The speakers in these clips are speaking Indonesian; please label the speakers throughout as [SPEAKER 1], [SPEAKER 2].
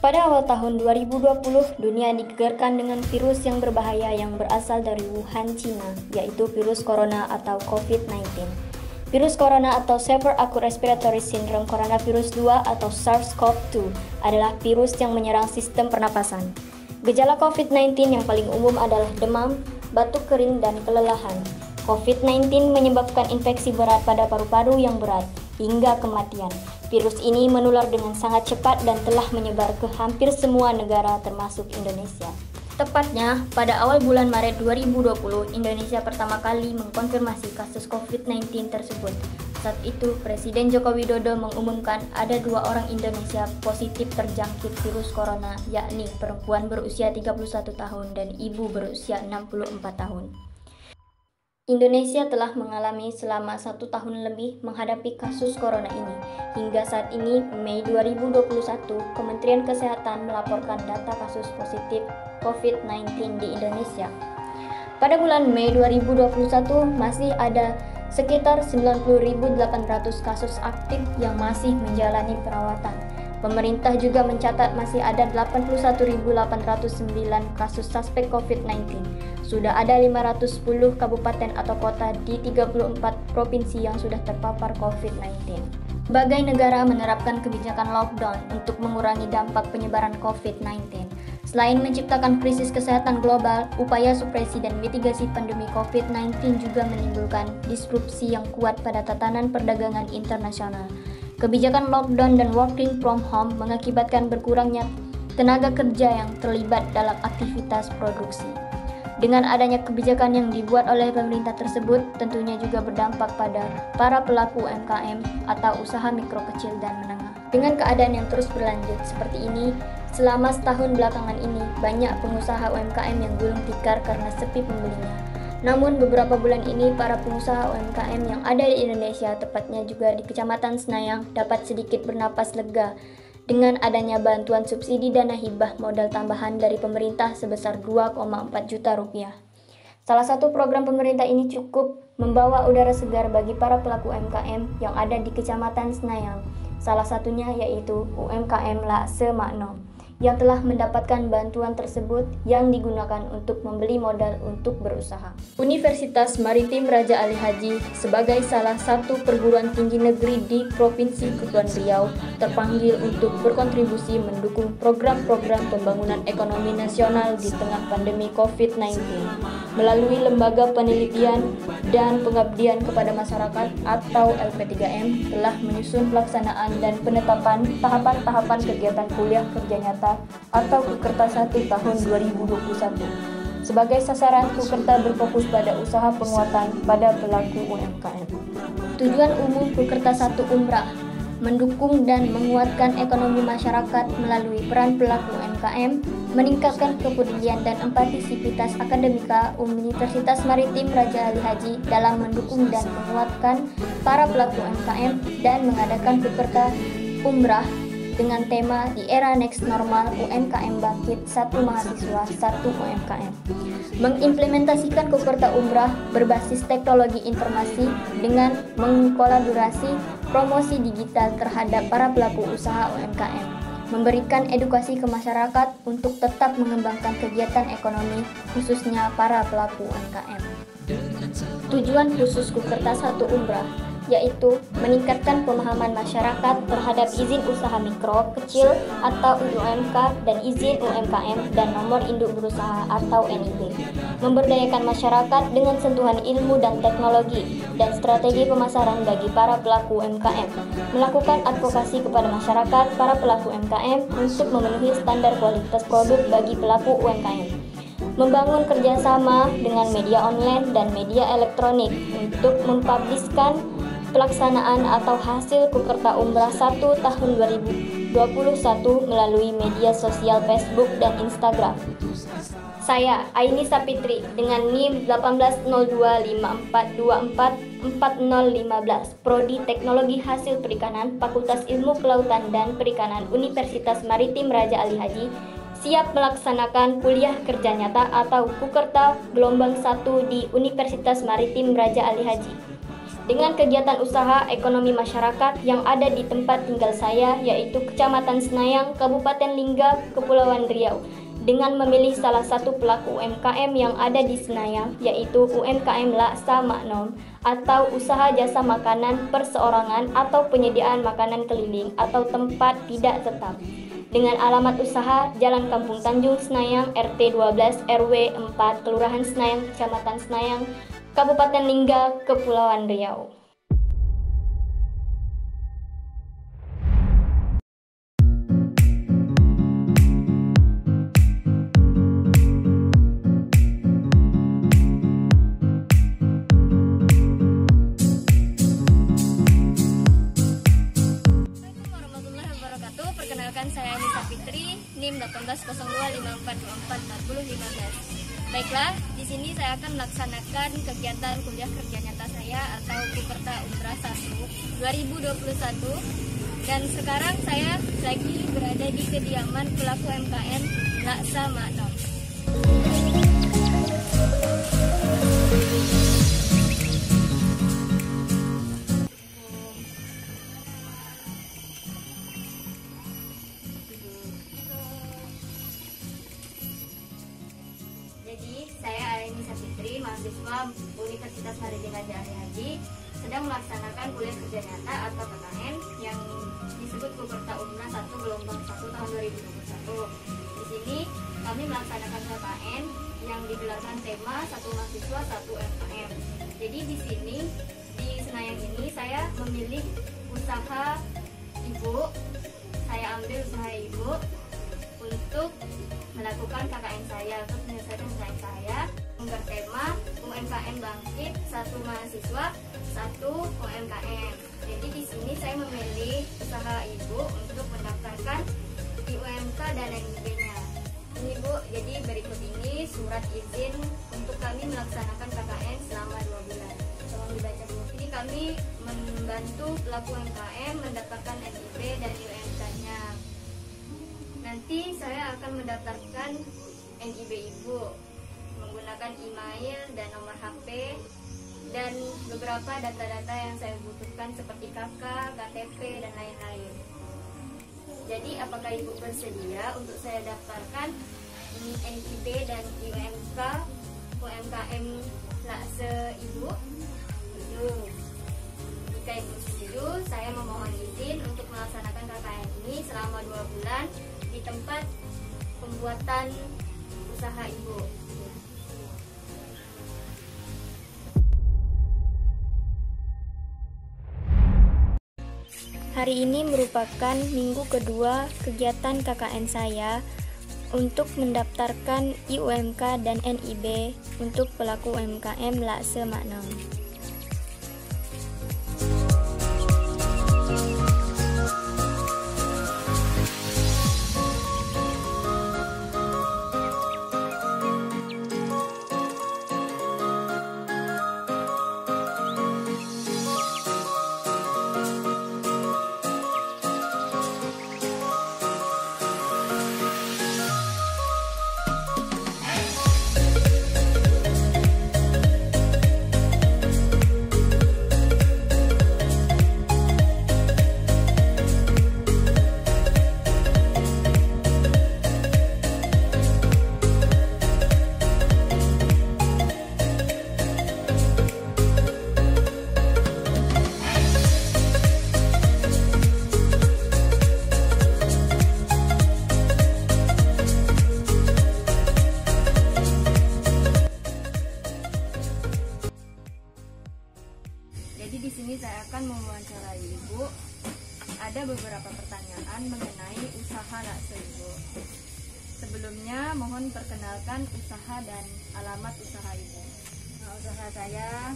[SPEAKER 1] Pada awal tahun 2020, dunia digegerkan dengan virus yang berbahaya yang berasal dari Wuhan, Cina, yaitu virus corona atau COVID-19. Virus corona atau Severe Acute Respiratory Syndrome Coronavirus 2 atau SARS-CoV-2 adalah virus yang menyerang sistem pernapasan. Gejala COVID-19 yang paling umum adalah demam, batuk kering, dan kelelahan. COVID-19 menyebabkan infeksi berat pada paru-paru yang berat, hingga kematian. Virus ini menular dengan sangat cepat dan telah menyebar ke hampir semua negara termasuk Indonesia. Tepatnya, pada awal bulan Maret 2020, Indonesia pertama kali mengkonfirmasi kasus COVID-19 tersebut. Saat itu, Presiden Joko Widodo mengumumkan ada 2 orang Indonesia positif terjangkit virus corona, yakni perempuan berusia 31 tahun dan ibu berusia 64 tahun. Indonesia telah mengalami selama 1 tahun lebih menghadapi kasus corona ini. Hingga saat ini, Mei 2021, Kementerian Kesehatan melaporkan data kasus positif COVID-19 di Indonesia. Pada bulan Mei 2021, masih ada sekitar 90.800 kasus aktif yang masih menjalani perawatan. Pemerintah juga mencatat masih ada 81.809 kasus suspek COVID-19. Sudah ada 510 kabupaten atau kota di 34 provinsi yang sudah terpapar COVID-19. Berbagai negara menerapkan kebijakan lockdown untuk mengurangi dampak penyebaran COVID-19. Selain menciptakan krisis kesehatan global, upaya supresi dan mitigasi pandemi COVID-19 juga menimbulkan disrupsi yang kuat pada tatanan perdagangan internasional. Kebijakan lockdown dan working from home mengakibatkan berkurangnya tenaga kerja yang terlibat dalam aktivitas produksi. Dengan adanya kebijakan yang dibuat oleh pemerintah tersebut, tentunya juga berdampak pada para pelaku UMKM atau usaha mikro kecil dan menengah. Dengan keadaan yang terus berlanjut seperti ini, selama setahun belakangan ini, banyak pengusaha UMKM yang gulung tikar karena sepi pembelinya. Namun beberapa bulan ini para pengusaha UMKM yang ada di Indonesia, tepatnya juga di Kecamatan Senayang, dapat sedikit bernapas lega dengan adanya bantuan subsidi dana hibah modal tambahan dari pemerintah sebesar 2,4 juta rupiah. Salah satu program pemerintah ini cukup membawa udara segar bagi para pelaku UMKM yang ada di Kecamatan Senayang. Salah satunya yaitu UMKM Lakse Makno, yang telah mendapatkan bantuan tersebut yang digunakan untuk membeli modal untuk berusaha. Universitas Maritim Raja Ali Haji sebagai salah satu perguruan tinggi negeri di Provinsi Kepulauan Riau terpanggil untuk berkontribusi mendukung program-program pembangunan ekonomi nasional di tengah pandemi COVID-19 melalui Lembaga Penelitian dan Pengabdian kepada Masyarakat atau LP3M telah menyusun pelaksanaan dan penetapan tahapan-tahapan kegiatan kuliah kerja nyata atau Kukerta 1 tahun 2021. Sebagai sasaran, Kukerta berfokus pada usaha penguatan pada pelaku UMKM. Tujuan umum Kukerta 1 Umrah mendukung dan menguatkan ekonomi masyarakat melalui peran pelaku UMKM, meningkatkan kepedulian dan empati sivitas akademika Universitas Maritim Raja Ali Haji dalam mendukung dan menguatkan para pelaku UMKM dan mengadakan Kukerta Umrah dengan tema di era next normal UMKM bangkit, 1 mahasiswa 1 UMKM. Mengimplementasikan Kukerta Umrah berbasis teknologi informasi dengan mengkolaborasi promosi digital terhadap para pelaku usaha UMKM, memberikan edukasi ke masyarakat untuk tetap mengembangkan kegiatan ekonomi khususnya para pelaku UMKM. Tujuan khusus Kukerta 1 Umrah yaitu meningkatkan pemahaman masyarakat terhadap izin usaha mikro, kecil, atau UMK dan izin UMKM dan nomor induk berusaha atau NIB, memberdayakan masyarakat dengan sentuhan ilmu dan teknologi, dan strategi pemasaran bagi para pelaku UMKM, melakukan advokasi kepada masyarakat para pelaku UMKM untuk memenuhi standar kualitas produk bagi pelaku UMKM, membangun kerjasama dengan media online dan media elektronik untuk mempubliskan pelaksanaan atau hasil Kukerta Umrah 1 tahun 2021 melalui media sosial Facebook dan Instagram. Saya, Aini Sapitri, dengan NIM 180254244015, Prodi Teknologi Hasil Perikanan, Fakultas Ilmu Kelautan dan Perikanan Universitas Maritim Raja Ali Haji, siap melaksanakan kuliah kerja nyata atau Kukerta gelombang 1 di Universitas Maritim Raja Ali Haji. dengan kegiatan usaha ekonomi masyarakat yang ada di tempat tinggal saya, yaitu Kecamatan Senayang, Kabupaten Lingga, Kepulauan Riau, dengan memilih salah satu pelaku UMKM yang ada di Senayang, yaitu UMKM Laksa Maknom, atau usaha jasa makanan perseorangan atau penyediaan makanan keliling atau tempat tidak tetap. Dengan alamat usaha Jalan Kampung Tanjung Senayang, RT 12 RW 4, Kelurahan Senayang, Kecamatan Senayang, Kabupaten Lingga, Kepulauan Riau. Perkenalkan, saya Anissa Fitri, NIM 180254244015. Baiklah, di sini saya akan melaksanakan kegiatan kuliah kerja nyata saya atau Kuperta Umrah 1 2021. Dan sekarang saya lagi berada di kediaman pelaku UMKM Laksa Maknom. Jadi, saya Anissa Fitri, mahasiswa Universitas Harijeng Raja Ali Haji, sedang melaksanakan kuliah kerja nyata atau KKN yang disebut Kuperta Umrah 1 gelombang 1 tahun 2021. Di sini kami melaksanakan KKN yang digelarkan tema satu mahasiswa satu UMKM. Jadi di sini di Senayang ini saya memilih usaha ibu, saya ambil usaha ibu untuk melakukan KKN saya, untuk menyelesaikan KKN saya bertema UMKM Bangkit, satu mahasiswa, satu UMKM. Jadi di sini saya memilih usaha ibu untuk mendaftarkan di UMK dan NIB-nya. Ini Bu, jadi berikut ini surat izin untuk kami melaksanakan KKN selama 2 bulan. Tolong dibaca Bu. Ini kami membantu pelaku UMKM mendapatkan NIB dan UMK-nya. Nanti saya akan mendaftarkan NIB Ibu menggunakan email dan nomor HP dan beberapa data-data yang saya butuhkan seperti KK, KTP, dan lain-lain. Jadi apakah Ibu bersedia untuk saya daftarkan NIB dan UMK UMKM Laksa Ibu? Setuju. Jika Ibu setuju, saya memohon izin untuk melaksanakan KKN ini selama 2 bulan di tempat pembuatan usaha Ibu. Hari ini merupakan minggu kedua kegiatan KKN saya untuk mendaftarkan IUMK dan NIB untuk pelaku UMKM Laksa Maknom. Jadi di sini saya akan mewawancarai Ibu. Ada beberapa pertanyaan mengenai usaha Laksa Ibu. Sebelumnya mohon perkenalkan usaha dan alamat usaha Ibu.
[SPEAKER 2] Usaha saya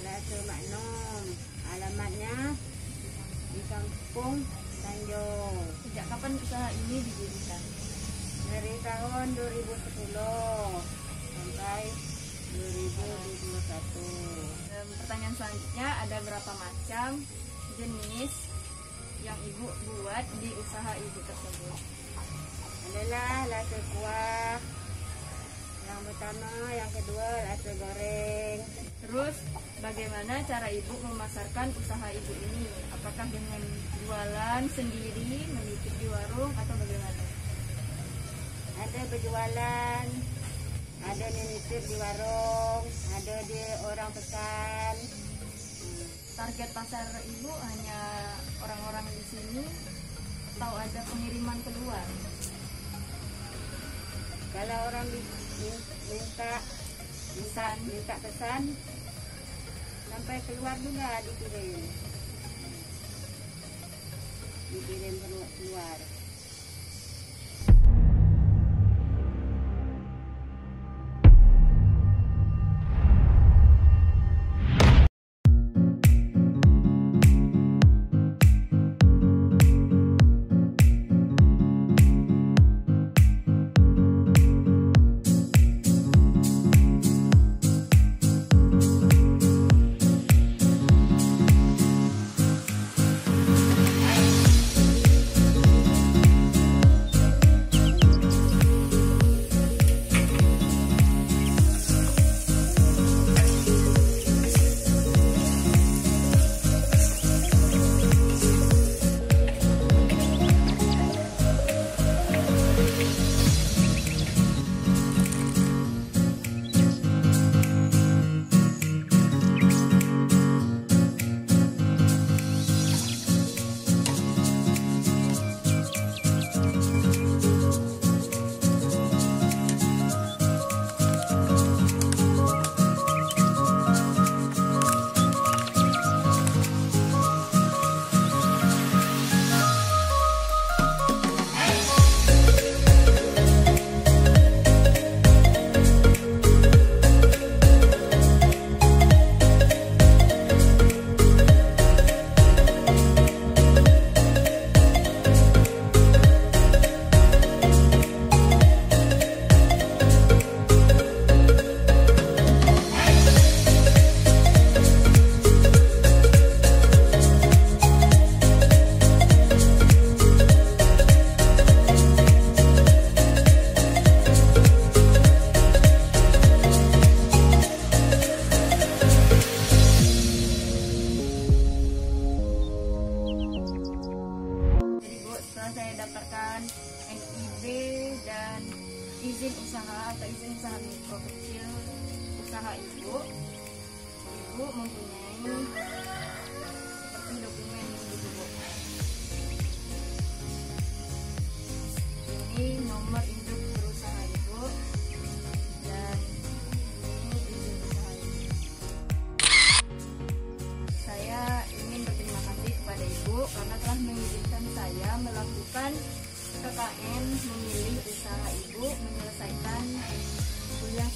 [SPEAKER 2] Laksa Maknom, alamatnya di Kampung Tanjung.
[SPEAKER 1] Sejak kapan usaha ini didirikan?
[SPEAKER 2] Dari tahun 2010 sampai 2021.
[SPEAKER 1] Pertanyaan selanjutnya, ada berapa macam jenis yang Ibu buat di usaha Ibu tersebut?
[SPEAKER 2] Adalah laksa kuah, Yang pertama, yang kedua nasi goreng.
[SPEAKER 1] Terus bagaimana cara ibu memasarkan usaha ibu ini? Apakah dengan jualan sendiri, menitip di warung atau bagaimana?
[SPEAKER 2] Ada berjualan, ada menitip di warung, ada di orang pesan.
[SPEAKER 1] Target pasar ibu hanya orang-orang di sini atau ada pengiriman keluar?
[SPEAKER 2] Kalau orang minta pesan sampai keluar juga dikirim keluar.
[SPEAKER 1] izin usaha atau izin usaha mikro kecil usaha ibu mempunyai seperti dokumen gitu Bu. Ini nomor induk berusaha ibu dan ini izin usaha ibu. Saya ingin berterima kasih kepada ibu karena telah mengizinkan saya melakukan KKN memilih usaha ibu menyelesaikan kuliah